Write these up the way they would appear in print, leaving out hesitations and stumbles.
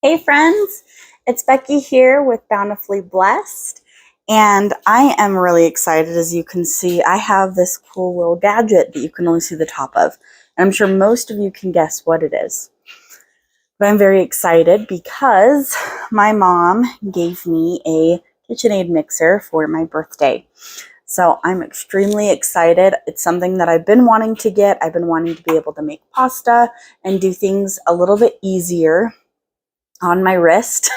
Hey friends, it's Becky here with Bountifully Blessed, and I am really excited. As you can see, I have this cool little gadget that you can only see the top of, and I'm sure most of you can guess what it is. But I'm very excited because my mom gave me a KitchenAid mixer for my birthday. So I'm extremely excited. It's something that I've been wanting to get. I've been wanting to be able to make pasta and do things a little bit easier on my wrist.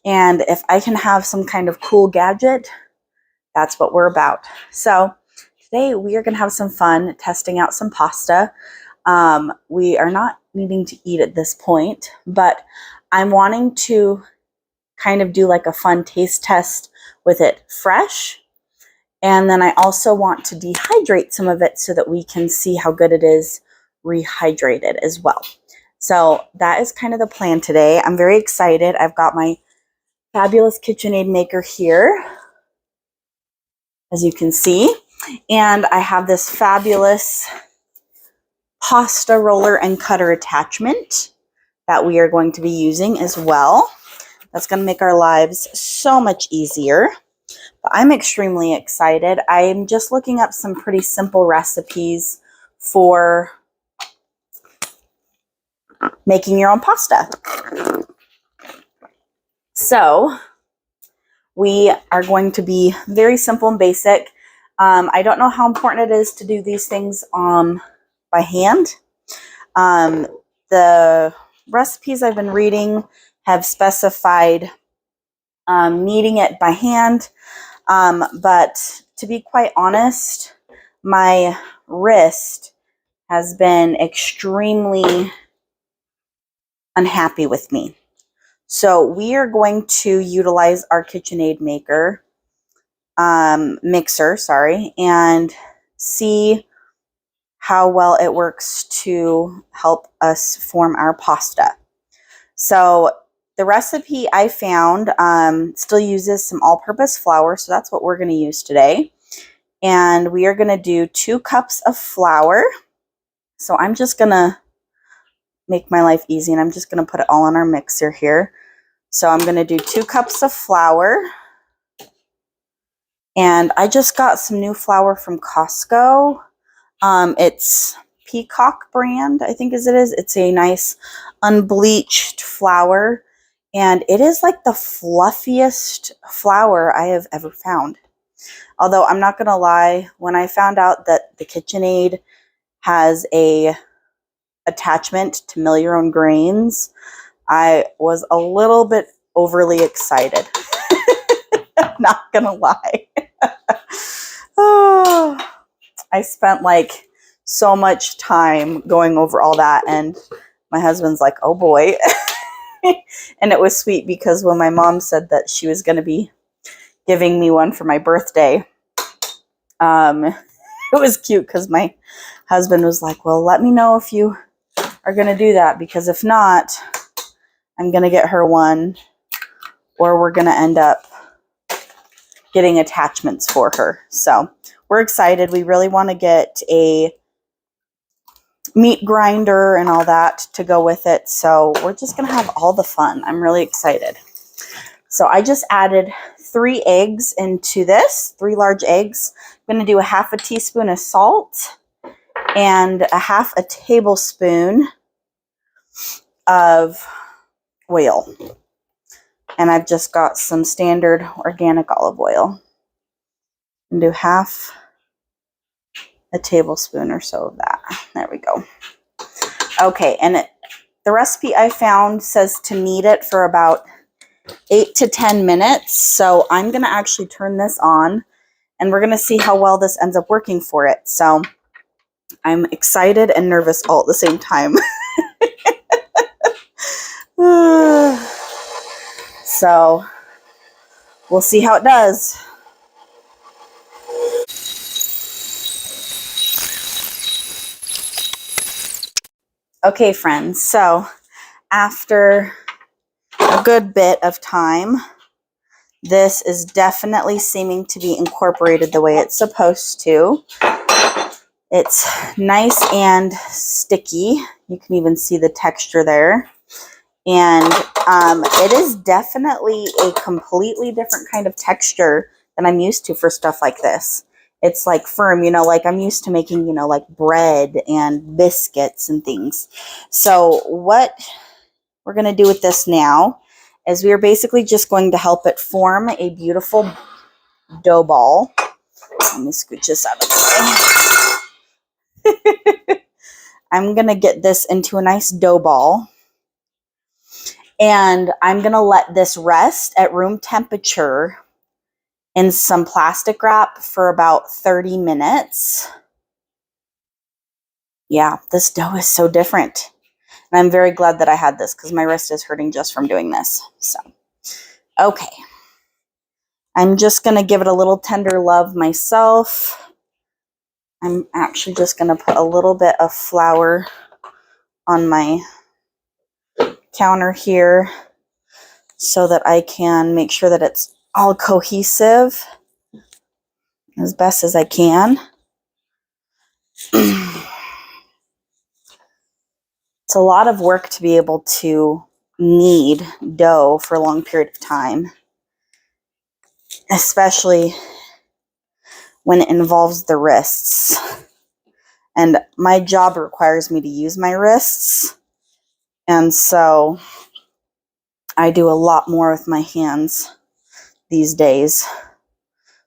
And if I can have some kind of cool gadget, that's what we're about. So today we are going to have some fun testing out some pasta. We are not needing to eat at this point, but I'm wanting to kind of do like a fun taste test with it fresh. And then I also want to dehydrate some of it so that we can see how good it is rehydrated as well. So that is kind of the plan today. I'm very excited. I've got my fabulous KitchenAid maker here, as you can see. And I have this fabulous pasta roller and cutter attachment that we are going to be using as well. That's going to make our lives so much easier. But I'm extremely excited. I'm just looking up some pretty simple recipes for making your own pasta. So we are going to be very simple and basic. I don't know how important it is to do these things by hand. The recipes I've been reading have specified kneading it by hand. But to be quite honest, my wrist has been extremely unhappy with me. So we are going to utilize our KitchenAid mixer, and see how well it works to help us form our pasta. So the recipe I found still uses some all-purpose flour, so that's what we're going to use today. And we are going to do 2 cups of flour. So I'm just going to make my life easy, and I'm just going to put it all in our mixer here. So I'm going to do 2 cups of flour. And I just got some new flour from Costco. It's Peacock brand, I think as it is. It's a nice unbleached flour. And it is like the fluffiest flour I have ever found. Although I'm not going to lie, when I found out that the KitchenAid has a attachment to mill your own grains, I was a little bit overly excited. Not gonna lie. Oh, I spent like so much time going over all that, and my husband's like, oh boy. And it was sweet because when my mom said that she was going to be giving me one for my birthday, it was cute because my husband was like, well, let me know if you are going to do that, because if not, I'm going to get her one, or we're going to end up getting attachments for her. So we're excited. We really want to get a meat grinder and all that to go with it. So we're just going to have all the fun. I'm really excited. So I just added 3 eggs into this, 3 large eggs. I'm going to do a 1/2 teaspoon of salt and a 1/2 tablespoon of oil. And I've just got some standard organic olive oil. And do 1/2 tablespoon or so of that. There we go. Okay, and the recipe I found says to knead it for about 8 to 10 minutes. So I'm going to actually turn this on, and we're going to see how well this ends up working for it. So I'm excited and nervous all at the same time. So we'll see how it does. Okay, friends, so after a good bit of time, this is definitely seeming to be incorporated the way it's supposed to. It's nice and sticky. You can even see the texture there. And it is definitely a completely different kind of texture than I'm used to for stuff like this. It's like firm, you know, like I'm used to making, you know, like bread and biscuits and things. So what we're going to do with this now is we are basically just going to help it form a beautiful dough ball. Let me scooch this out of the way. I'm going to get this into a nice dough ball. And I'm going to let this rest at room temperature in some plastic wrap for about 30 minutes. Yeah, this dough is so different. And I'm very glad that I had this because my wrist is hurting just from doing this. So, okay. I'm just going to give it a little tender love myself. I'm actually just going to put a little bit of flour on my counter here so that I can make sure that it's all cohesive as best as I can. It's a lot of work to be able to knead dough for a long period of time, especially when it involves the wrists. And my job requires me to use my wrists, and so I do a lot more with my hands these days.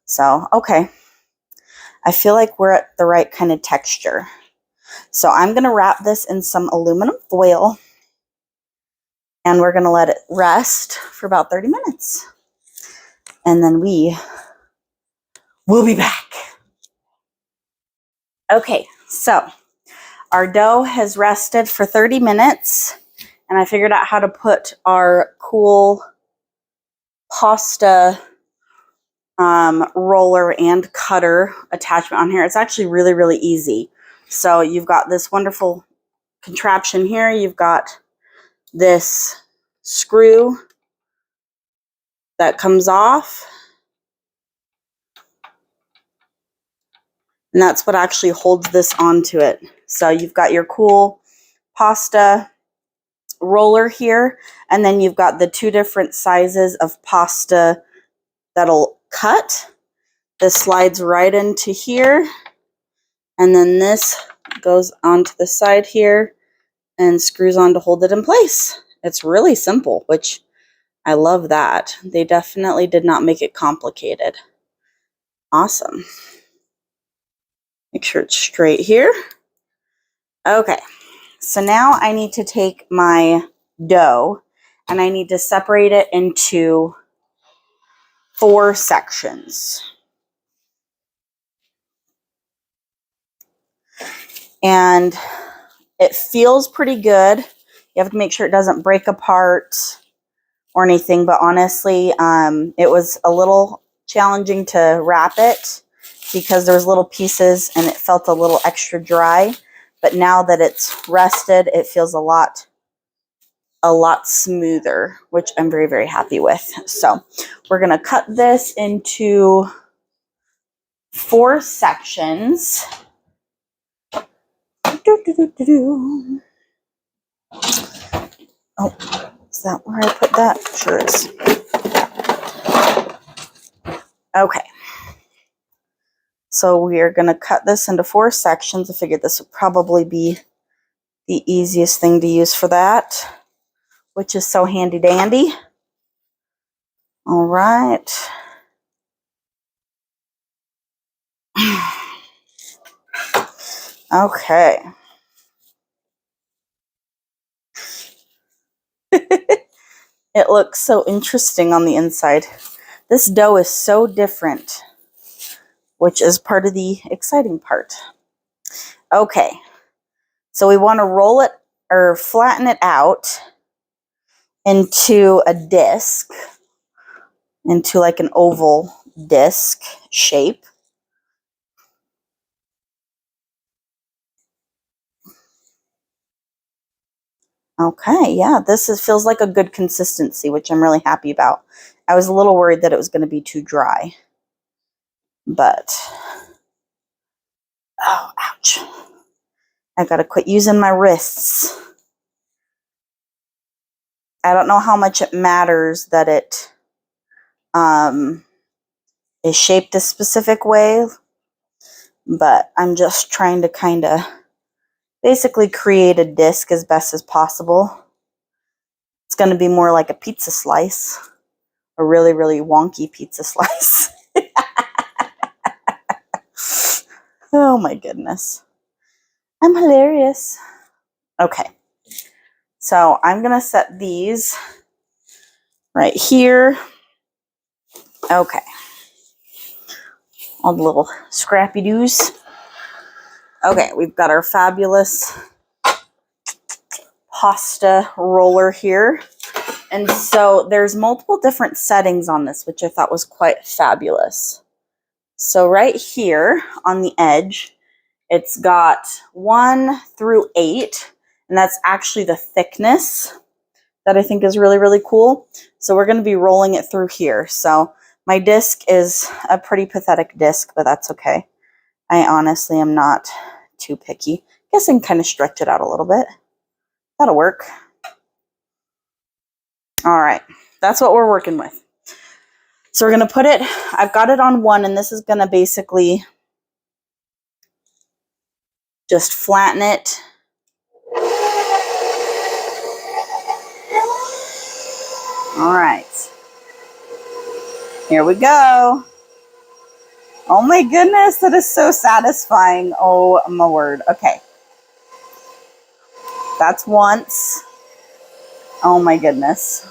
So, okay. I feel like we're at the right kind of texture. So I'm going to wrap this in some aluminum foil, and we're going to let it rest for about 30 minutes. And then we will be back. Okay, so our dough has rested for 30 minutes, and I figured out how to put our cool pasta roller and cutter attachment on here. It's actually really, really easy. So you've got this wonderful contraption here. You've got this screw that comes off, and that's what actually holds this onto it. So you've got your cool pasta roller here, and then you've got the two different sizes of pasta that'll cut. This slides right into here, and then this goes onto the side here and screws on to hold it in place. It's really simple, which I love that. They definitely did not make it complicated. Awesome. Make sure it's straight here. Okay, so now I need to take my dough and I need to separate it into 4 sections. And it feels pretty good. You have to make sure it doesn't break apart or anything, but honestly, it was a little challenging to wrap it because there was little pieces and it felt a little extra dry. But now that it's rested, it feels a lot smoother, which I'm very, very happy with. So we're going to cut this into 4 sections. Oh, is that where I put that? Sure is. Okay. So we are going to cut this into 4 sections. I figured this would probably be the easiest thing to use for that, which is so handy dandy. All right. Okay. It looks so interesting on the inside. This dough is so different, which is part of the exciting part. Okay. So we want to roll it or flatten it out into a disc, into like an oval disc shape. Okay, yeah, feels like a good consistency, which I'm really happy about. I was a little worried that it was going to be too dry, but, oh, ouch. I got to quit using my wrists. I don't know how much it matters that it is shaped a specific way, but I'm just trying to kind of basically create a disc as best as possible. It's going to be more like a pizza slice, a really, really wonky pizza slice. Oh my goodness. I'm hilarious. Okay. So I'm going to set these right here. Okay. All the little scrappy doos. Okay, we've got our fabulous pasta roller here. And so there's multiple different settings on this, which I thought was quite fabulous. So right here on the edge, it's got 1 through 8, and that's actually the thickness that I think is really, really cool. So we're going to be rolling it through here. So my disc is a pretty pathetic disc, but that's okay. I honestly am not too picky. I guess I can kind of stretch it out a little bit. That'll work. All right, that's what we're working with. So we're going to put it, I've got it on 1, and this is going to basically just flatten it. All right. Here we go. Oh my goodness, that is so satisfying. Oh my word. Okay. That's once. Oh my goodness.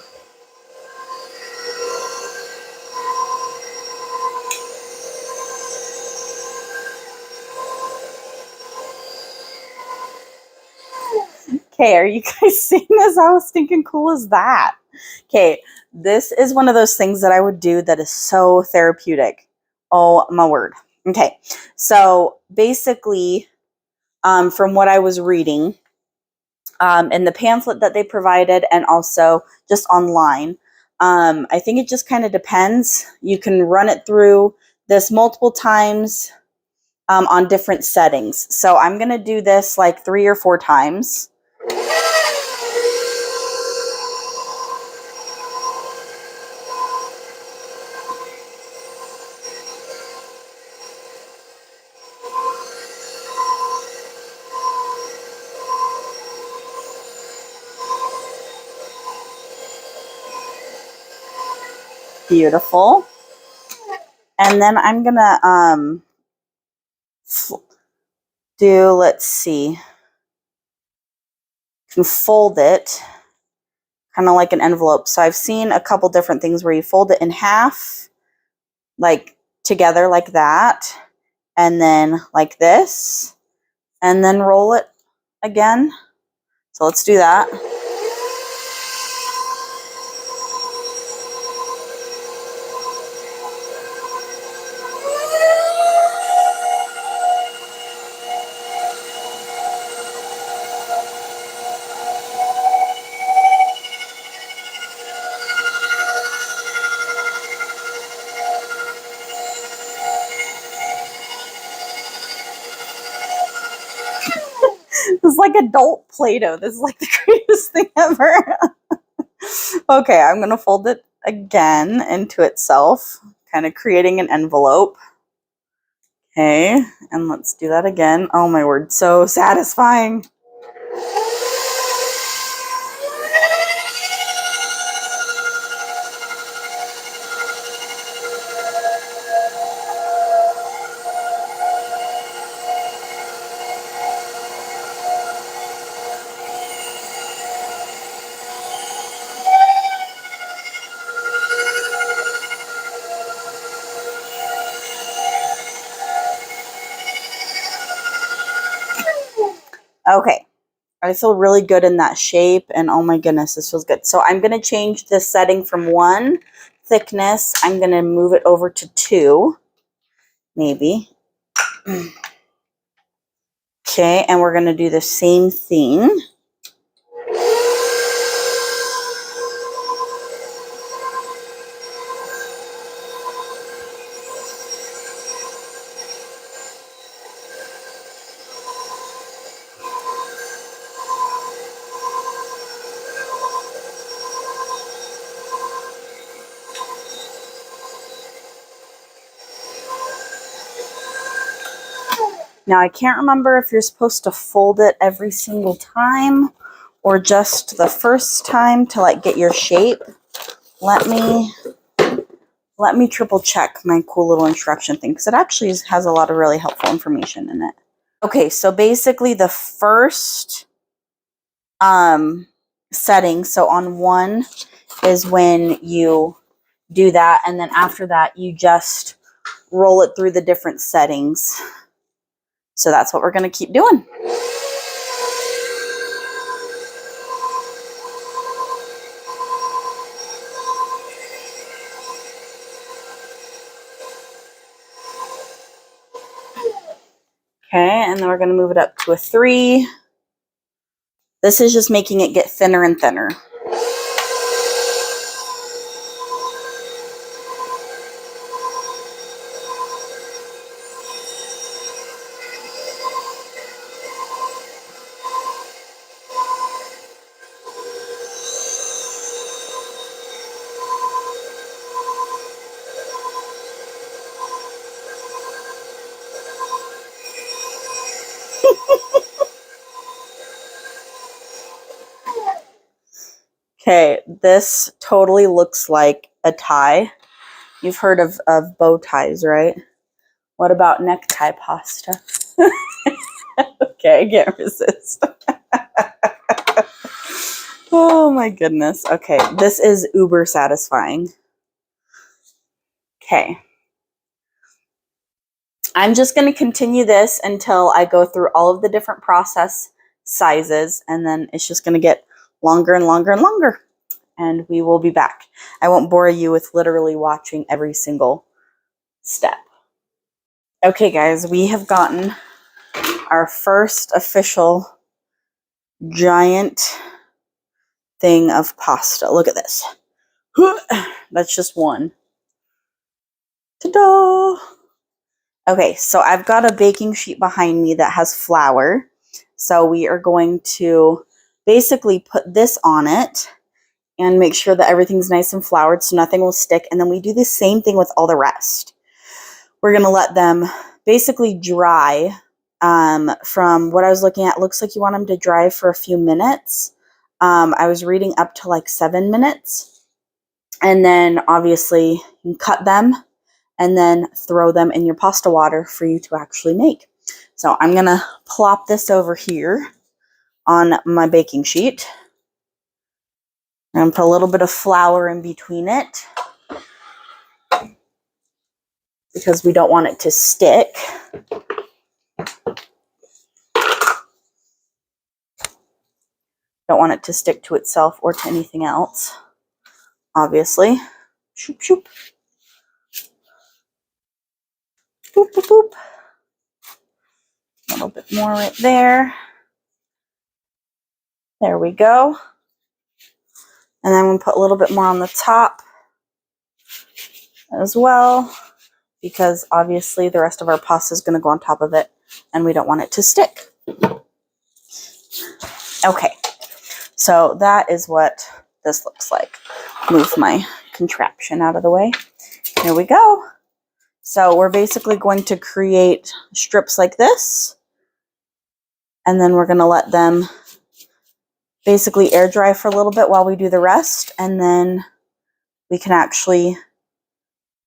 Okay, are you guys seeing this? How stinking cool is that? Okay, this is one of those things that I would do that is so therapeutic. Oh my word. Okay, so basically, from what I was reading, in the pamphlet that they provided and also just online, I think it just kind of depends. You can run it through this multiple times on different settings. So I'm going to do this like 3 or 4 times. Beautiful. And then I'm going to do, let's see, you can fold it kind of like an envelope. So I've seen a couple different things where you fold it in half, like together like that, and then like this, and then roll it again. So let's do that. This is like adult Play-Doh. This is like the greatest thing ever. Okay, I'm going to fold it again into itself, kind of creating an envelope. Okay, and let's do that again. Oh my word, so satisfying. Okay, I feel really good in that shape, and oh my goodness, this feels good. So I'm going to change the setting from 1 thickness. I'm going to move it over to 2, maybe. Okay, and we're going to do the same thing. Now I can't remember if you're supposed to fold it every single time or just the first time to like get your shape. Let me triple check my cool little instruction thing because it actually has a lot of really helpful information in it. Okay, so basically the first setting, so on 1 is when you do that, and then after that you just roll it through the different settings. So that's what we're going to keep doing. Okay, and then we're going to move it up to a 3. This is just making it get thinner and thinner. Okay, this totally looks like a tie. You've heard of bow ties, right? What about necktie pasta? Okay, I can't resist. Oh my goodness. Okay, this is uber satisfying. Okay. I'm just going to continue this until I go through all of the different process sizes, and then it's just going to get longer and longer and longer, and we will be back. I won't bore you with literally watching every single step. Okay, guys, we have gotten our first official giant thing of pasta. Look at this. That's just one. Ta-da! Okay, so I've got a baking sheet behind me that has flour. So we are going to basically put this on it and make sure that everything's nice and floured so nothing will stick. And then we do the same thing with all the rest. We're going to let them basically dry. From what I was looking at, looks like you want them to dry for a few minutes. I was reading up to like 7 minutes. And then obviously you can cut them and then throw them in your pasta water for you to actually make. So I'm going to plop this over here on my baking sheet. I'm going to put a little bit of flour in between it because we don't want it to stick. Don't want it to stick to itself or to anything else, obviously. Shoop, shoop. Boop, boop, boop. A little bit more right there. There we go. And then we'll put a little bit more on the top as well, because obviously the rest of our pasta is going to go on top of it and we don't want it to stick. Okay, so that is what this looks like. Move my contraption out of the way. Here we go. So we're basically going to create strips like this, and then we're going to let them basically air dry for a little bit while we do the rest, and then we can actually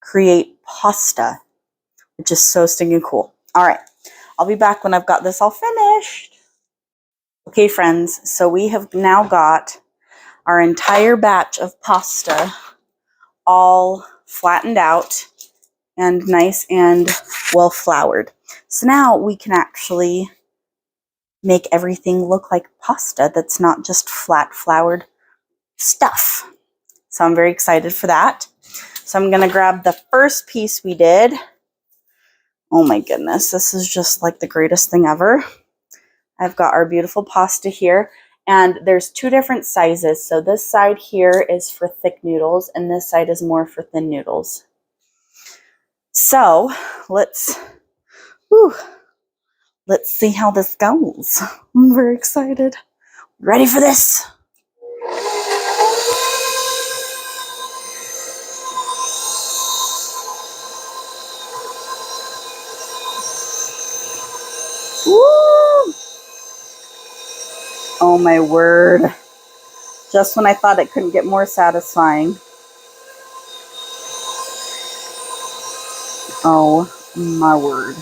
create pasta, which is so stinking cool. All right, I'll be back when I've got this all finished. Okay, friends, so we have now got our entire batch of pasta all flattened out and nice and well floured. So now we can actually make everything look like pasta that's not just flat floured stuff. So I'm very excited for that. So I'm going to grab the first piece we did. Oh my goodness, this is just like the greatest thing ever. I've got our beautiful pasta here, and there's 2 different sizes. So this side here is for thick noodles, and this side is more for thin noodles. So let's see how this goes. I'm very excited. Ready for this? my word. Just when I thought it couldn't get more satisfying. Oh my word.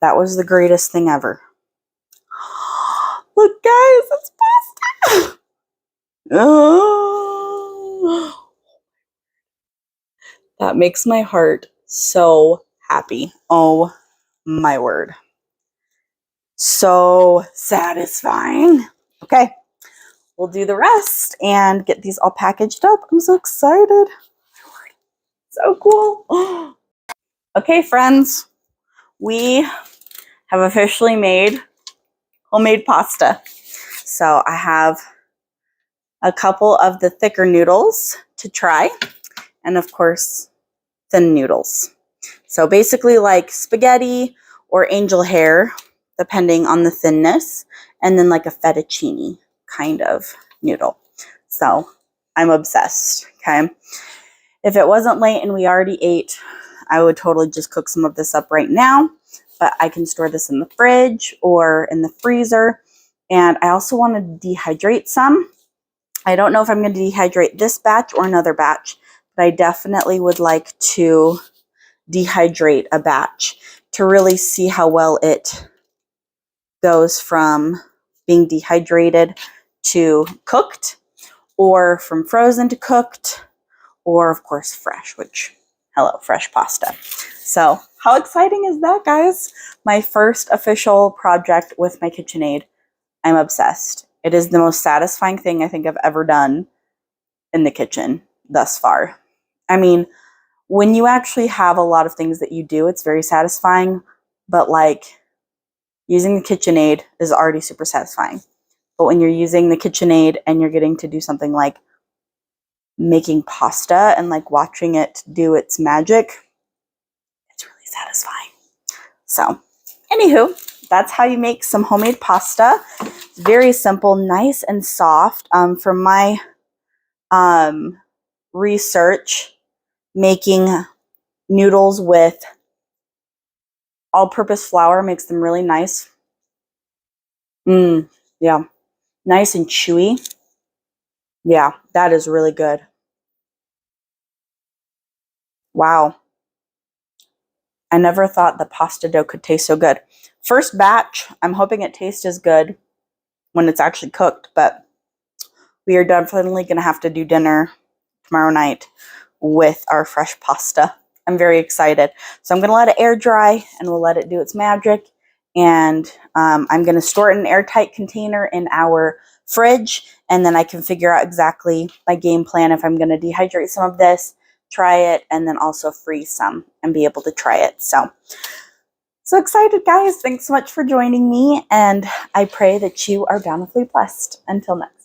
That was the greatest thing ever. Look, guys, it's pasta. Oh. That makes my heart so happy. Oh my word. So satisfying. Okay, we'll do the rest and get these all packaged up. I'm so excited. So cool. Okay, friends, we have officially made homemade pasta. So I have a couple of the thicker noodles to try, and of course, thin noodles. So basically like spaghetti or angel hair, depending on the thinness, and then like a fettuccine kind of noodle. So I'm obsessed, okay? If it wasn't late and we already ate, I would totally just cook some of this up right now, but I can store this in the fridge or in the freezer. And I also want to dehydrate some. I don't know if I'm going to dehydrate this batch or another batch, but I definitely would like to dehydrate a batch to really see how well it goes from being dehydrated to cooked, or from frozen to cooked, or of course fresh, which, hello, fresh pasta. So how exciting is that, guys? My first official project with my KitchenAid. I'm obsessed. It is the most satisfying thing I think I've ever done in the kitchen thus far. I mean, when you actually have a lot of things that you do, it's very satisfying, but like using the KitchenAid is already super satisfying. But when you're using the KitchenAid and you're getting to do something like making pasta and like watching it do its magic, it's really satisfying. So, anywho, that's how you make some homemade pasta. It's very simple, nice and soft. From my research, making noodles with all-purpose flour makes them really nice. Yeah, nice and chewy. Yeah, that is really good. Wow. I never thought the pasta dough could taste so good. First batch, I'm hoping it tastes as good when it's actually cooked, but we are definitely going to have to do dinner tomorrow night with our fresh pasta. I'm very excited. So I'm going to let it air dry and we'll let it do its magic. And I'm going to store it in an airtight container in our fridge. And then I can figure out exactly my game plan if I'm going to dehydrate some of this, try it, and then also freeze some and be able to try it. So excited, guys. Thanks so much for joining me. And I pray that you are bountifully blessed. Until next.